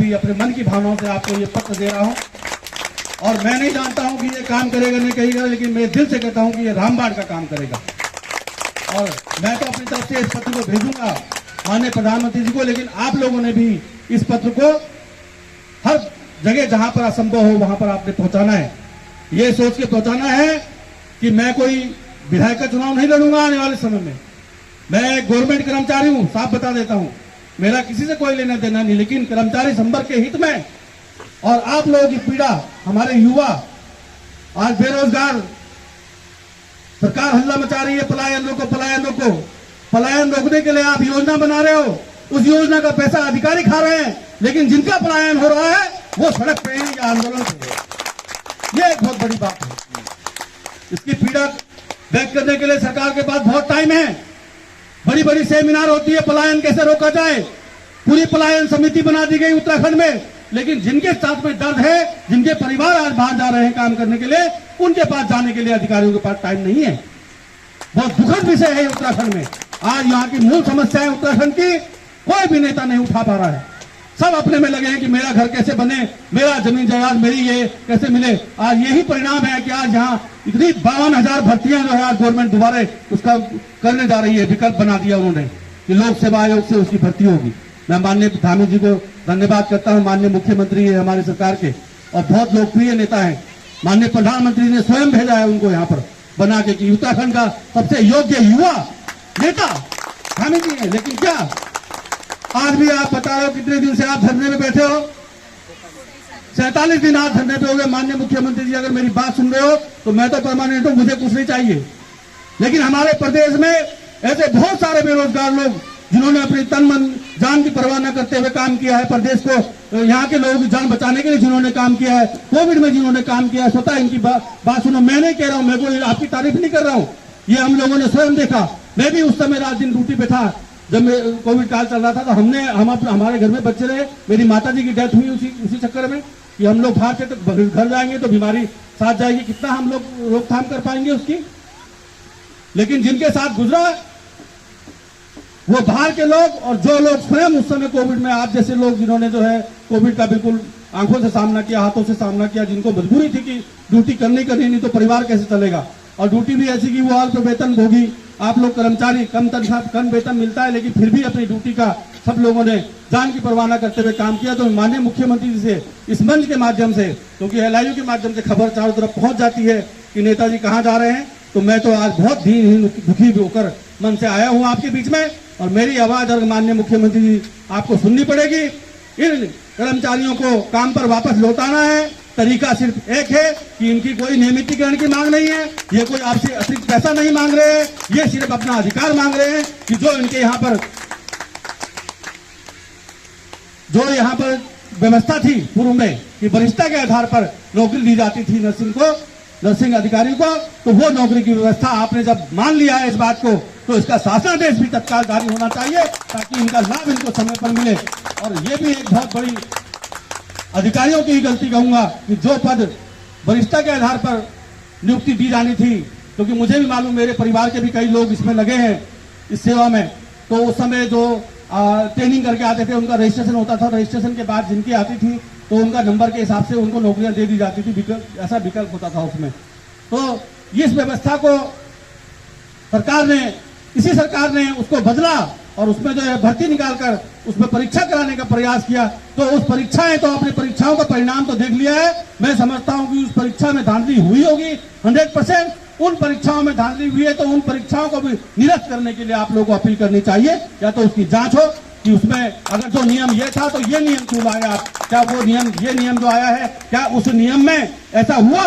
भी अपने मन की भावनाओं से आपको ये पत्र दे रहा हूं। और मैं नहीं जानता हूं कि ये काम करेगा नहीं करेगा, लेकिन मैं दिल से कहता हूं कि ये रामबाण का काम करेगा। और मैं तो अपनी तरफ से इस पत्र को भेजूंगा माननीय प्रधानमंत्री जी को, लेकिन आप लोगों ने भी इस पत्र को हर जगह जहां पर असंभव हो वहां पर आपने पहुंचाना है। ये सोच के पहुंचाना है कि मैं कोई विधायक का चुनाव नहीं लड़ूंगा आने वाले समय में। मैं गवर्नमेंट कर्मचारी हूं, साफ बता देता हूं, मेरा किसी से कोई लेना देना नहीं, लेकिन कर्मचारी संवर्ग के हित में और आप लोगों की पीड़ा, हमारे युवा आज बेरोजगार, सरकार हल्ला मचा रही है पलायन रोको। पलायन रोकने के लिए आप योजना बना रहे हो, उस योजना का पैसा अधिकारी खा रहे हैं, लेकिन जिनका पलायन हो रहा है वो सड़क पे है या आंदोलन पे है। ये एक बहुत बड़ी बात है। इसकी पीड़ा व्यक्त करने के लिए सरकार के पास बहुत टाइम है। बड़ी बड़ी सेमिनार होती है, पलायन कैसे रोका जाए, पूरी पलायन समिति बना दी गई उत्तराखंड में, लेकिन जिनके साथ में दर्द है, जिनके परिवार आज बाहर जा रहे हैं काम करने के लिए, उनके पास जाने के लिए अधिकारियों के पास टाइम नहीं है। बहुत दुखद विषय है उत्तराखंड में। आज यहाँ की मूल समस्या है उत्तराखंड की, कोई भी नेता नहीं उठा पा रहा है। सब अपने में लगे हैं कि मेरा घर कैसे बने, मेरा जमीन जायदाद मेरी ये कैसे मिले। आज यही परिणाम है कि आज यहाँ इतनी 52,000 भर्तियां जो है आज गवर्नमेंट दोबारा उसका करने जा रही है, विकल्प बना दिया उन्होंने कि लोक सेवा आयोग से उसकी भर्ती होगी। मैं माननीय धामी जी को धन्यवाद करता हूं, माननीय मुख्यमंत्री है हमारी सरकार के और बहुत लोकप्रिय नेता हैं। माननीय प्रधानमंत्री ने स्वयं भेजा है उनको यहाँ पर बना के कि उत्तराखंड का सबसे योग्य युवा नेता धामी जी है। लेकिन क्या आज भी आप बता रहे हो, कितने दिन से आप धरने में बैठे हो? 47 दिन आप धरने पे हो गए। माननीय मुख्यमंत्री जी अगर मेरी बात सुन रहे हो तो मैं तो परमानेंट हूं, मुझे कुछ नहीं चाहिए। लेकिन हमारे प्रदेश में ऐसे बहुत सारे बेरोजगार लोग जिन्होंने अपनी तन मन जान की परवाह न करते हुए काम किया है, प्रदेश को यहाँ के लोगों की जान बचाने के लिए जिन्होंने काम किया है, कोविड में जिन्होंने काम किया है, स्वतः इनकी बात सुनो। मैं नहीं कह रहा हूं, मैं कोई आपकी तारीफ नहीं कर रहा हूं, ये हम लोगों ने स्वयं देखा। मैं भी उस समय रात दिन ड्यूटी पे था जब कोविड काल चल रहा था, तो हमारे घर में बच्चे रहे। मेरी माता जी की डेथ हुई उसी चक्कर में कि हम लोग बाहर थे तो घर जाएंगे तो बीमारी साथ जाएगी, कितना हम लोग रोकथाम कर पाएंगे उसकी। लेकिन जिनके साथ गुजरा वो बाहर के लोग और जो लोग स्वयं उस समय कोविड में, आप जैसे लोग जिन्होंने जो है कोविड का बिल्कुल आंखों से सामना किया, हाथों से सामना किया, जिनको मजबूरी थी कि ड्यूटी करनी नहीं तो परिवार कैसे चलेगा। और ड्यूटी भी ऐसी कि वो अल्प वेतन भोगी, आप लोग कर्मचारी, कम तनख्वाह कम वेतन मिलता है, लेकिन फिर भी अपनी ड्यूटी का सब लोगों ने जान की परवाह न करते हुए काम किया। तो माननीय मुख्यमंत्री जी से इस मंच के माध्यम से, क्योंकि LIU के माध्यम से खबर चारों तरफ पहुंच जाती है कि नेताजी कहाँ जा रहे हैं, तो मैं तो आज बहुत दुखी होकर मन से आया हूं आपके बीच में। और मेरी आवाज अगर माननीय मुख्यमंत्री जी आपको सुननी पड़ेगी। इन कर्मचारियों को काम पर वापस लौटाना है। तरीका सिर्फ एक है कि इनकी कोई नियमितीकरण की मांग नहीं है, ये कोई आपसे अतिरिक्त पैसा नहीं मांग रहे हैं, ये सिर्फ अपना अधिकार मांग रहे हैं कि जो इनके यहाँ पर व्यवस्था थी पूर्व में कि वरिष्ठता के आधार पर नौकरी दी जाती थी नर्सिंग अधिकारी को, तो वो नौकरी की व्यवस्था आपने जब मान लिया है इस बात को, तो इसका शासनादेश भी तत्काल जारी होना चाहिए ताकि इनका लाभ इनको समय पर मिले। और ये भी एक बहुत बड़ी अधिकारियों की ही गलती कहूंगा कि जो पद वरिष्ठता के आधार पर नियुक्ति दी जानी थी, क्योंकि मुझे भी मालूम, मेरे परिवार के भी कई लोग इसमें लगे हैं इस सेवा में, तो उस समय जो ट्रेनिंग करके आते थे उनका रजिस्ट्रेशन होता था, रजिस्ट्रेशन के बाद जिनकी आती थी तो उनका नंबर के हिसाब से उनको नौकरियां दे दी जाती थी, ऐसा विकल्प होता था उसमें। तो इस व्यवस्था को इसी सरकार ने उसको बदला और उसमें जो है भर्ती निकालकर उसमें परीक्षा कराने का प्रयास किया। तो उस परीक्षाएं तो अपनी परीक्षाओं का परिणाम तो देख लिया है। मैं समझता हूं कि उस परीक्षा में धांधली हुई होगी 100%। उन परीक्षाओं में धांधली हुई है तो उन परीक्षाओं को भी निरस्त करने के लिए आप लोगों को अपील करनी चाहिए, या तो उसकी जांच हो कि उसमें अगर जो नियम ये था तो ये नियम क्यों लाए आप, क्या वो नियम, ये नियम जो आया है क्या उस नियम में ऐसा हुआ